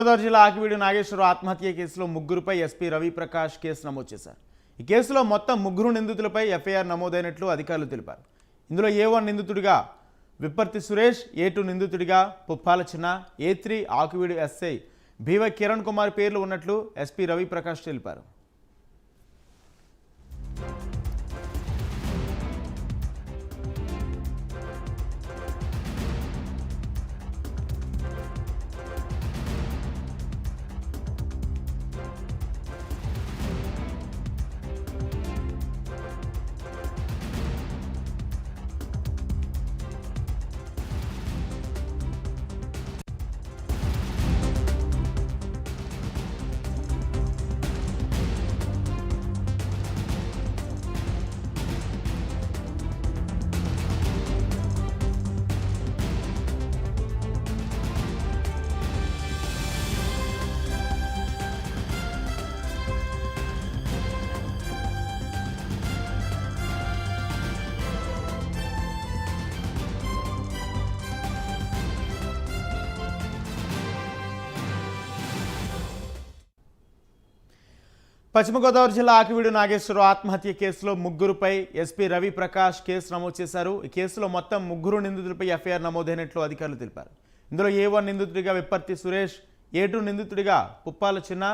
గోదావరి జిల్లా ఆకివీడు నాగేశ్వరరావు ఆత్మహత్య కేసులో ముగ్గురుపై ఎస్పీ రవిప్రకాష్ కేసు నమోదు చేశారు. ఈ కేసులో మొత్తం ముగ్గురు నిందితులపై ఎఫ్ఐఆర్ నమోదైనట్లు అధికారులు తెలిపారు. ఇందులో A1 నిందితుడిగా విప్పర్తి సురేష్, A2 నిందితుడిగా పుప్పాల చిన్న, A3 ఆకివీడు ఎస్ఐ భీవై కిరణ్ కుమార్ పేర్లు ఉన్నట్లు ఎస్పీ రవిప్రకాష్ తెలిపారు. పశ్చిమ గోదావరి జిల్లా ఆకివీడు నాగేశ్వరరావు ఆత్మహత్య కేసులో ముగ్గురుపై ఎస్పీ రవిప్రకాష్ కేసు నమోదు చేశారు. ఈ కేసులో మొత్తం ముగ్గురు నిందితులపై ఎఫ్ఐఆర్ నమోదైనట్లు అధికారులు తెలిపారు. ఇందులో A1 నిందితుడిగా విప్పర్తి సురేష్, A2 నిందితుడిగా పుప్పాల చిన్న,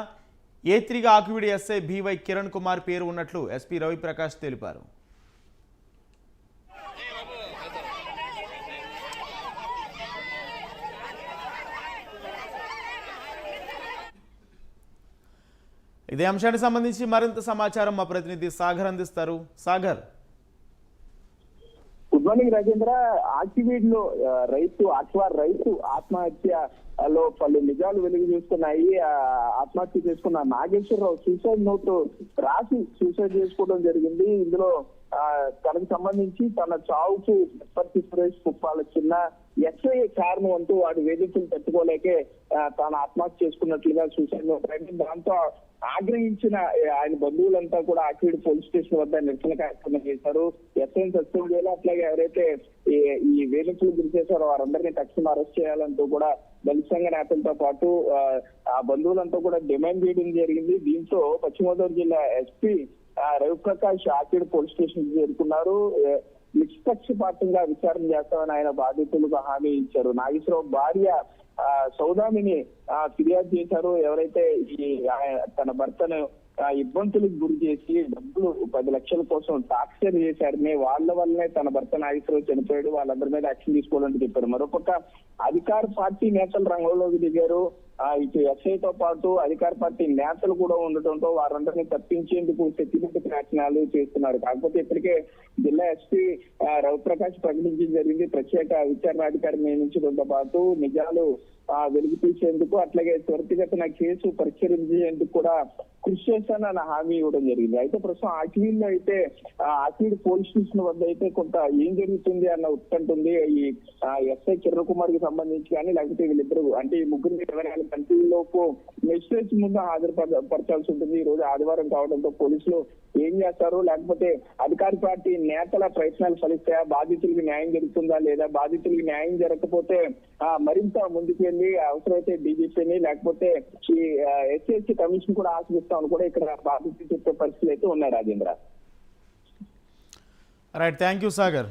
A3గా ఆకివీడు ఎస్ఐ భీవై కిరణ్ కుమార్ పేరు ఉన్నట్లు ఎస్పీ రవిప్రకాష్ తెలిపారు. ఇదే అంశానికి సంబంధించి మరింత సమాచారం మా ప్రతినిధి సాగర్ అందిస్తారు. Sagar, good morning Rajendra. ఆకివీడులో రైతు ఆత్మహత్యలో పలు నిజాలు వెలుగు చూస్తున్నాయి. ఆత్మహత్య చేసుకున్న నాగేశ్వరరావు సూసైడ్ నోట్ రాసి సూసైడ్ చేసుకోవడం జరిగింది. ఇందులో తనకు సంబంధించి తన చావుకు విప్పర్తి సురేష్, పుప్పాల చిన్న, ఎస్ఐ కారణం అంటూ వాడి వేధింపులు తట్టుకోలేకే తాను ఆత్మహత్య చేసుకున్నట్లుగా సూసైడ్ నోట్ రాయింది. దాంతో ఆగ్రహించిన ఆయన బంధువులంతా కూడా ఆకివీడు పోలీస్ స్టేషన్ వద్ద నిరసన కార్యక్రమం చేశారు. ఎస్ఐని సస్పెండ్ చేయాలి, అట్లాగే ఎవరైతే ఈ వేధింపులు గురి చేశారో వారందరినీ తక్షణం అరెస్ట్ చేయాలంటూ కూడా దళిత సంఘ నేతలతో పాటు ఆ బంధువులంతా కూడా డిమాండ్ చేయడం జరిగింది. దీంతో పశ్చిమ గోదావరి జిల్లా SP Ravi Prakash Akividu police station కి చేరుకున్నారు. నిష్పక్షపాతంగా విచారణ చేస్తామని ఆయన బాధితులకు హామీ ఇచ్చారు. నాగేశ్వరరావు భార్య సౌదామిని ఫిర్యాదు చేశారు. ఎవరైతే తన భర్తను ఇబ్బందులకు గురి చేసి డబ్బులు 10 లక్షల కోసం టార్చర్ చేశారని, వాళ్ళ వల్లనే తన భర్త నాగేశ్వరరావు చనిపోయాడు, వాళ్ళందరి మీద యాక్షన్ తీసుకోవాలని చెప్పారు. మరోపక్క అధికార పార్టీ నేతలు రంగంలోకి దిగారు. ఇటు ఎస్ఐతో పాటు అధికార పార్టీ నేతలు కూడా ఉండటంతో వారందరినీ తప్పించేందుకు శక్తిగత ప్రయత్నాలు చేస్తున్నారు. కాకపోతే ఇప్పటికే జిల్లా ఎస్పీ రవిప్రకాష్ ప్రకటించడం జరిగింది. ప్రత్యేక విచారణాధికారి నియమించడంతో పాటు నిజాలు వెలుగు తీసేందుకు, అట్లాగే త్వరితగతిన కేసు పరిష్కరించేందుకు కూడా కృషి చేస్తానని హామీ ఇవ్వడం జరిగింది. అయితే ప్రస్తుతం ఆకివీడులో అయితే ఆకివీడు పోలీస్ స్టేషన్ వద్ద అయితే కొంత ఏం జరుగుతుంది అన్న ఉత్కంఠ ఉంది. ఈ ఎస్ఐ కిరణ్ కుమార్ కి సంబంధించి కానీ, లేకపోతే వీళ్ళిద్దరు అంటే ఈ ముగ్గురిని 24 గంటలలోపు మెజిస్ట్రేట్స్ ముందు హాజరుపరచాల్సి ఉంటుంది. ఈ రోజు ఆదివారం కావడంతో పోలీసులు ఏం చేస్తారు, లేకపోతే అధికార పార్టీ నేతల ప్రయత్నాలు ఫలిస్తాయా, బాధితులకు న్యాయం జరుగుతుందా లేదా, బాధితులకు న్యాయం జరగకపోతే మరింత ముందుకు వెళ్ళి అవసరమైతే డీజీపీని లేకపోతే ఈ ఎస్సీ కమిషన్ కూడా ఆశ్రయిస్తామని కూడా ఇక్కడ బాధితులు చెప్పే పరిస్థితులు అయితే ఉన్నాయి Rajendra. Right, thank you Sagar.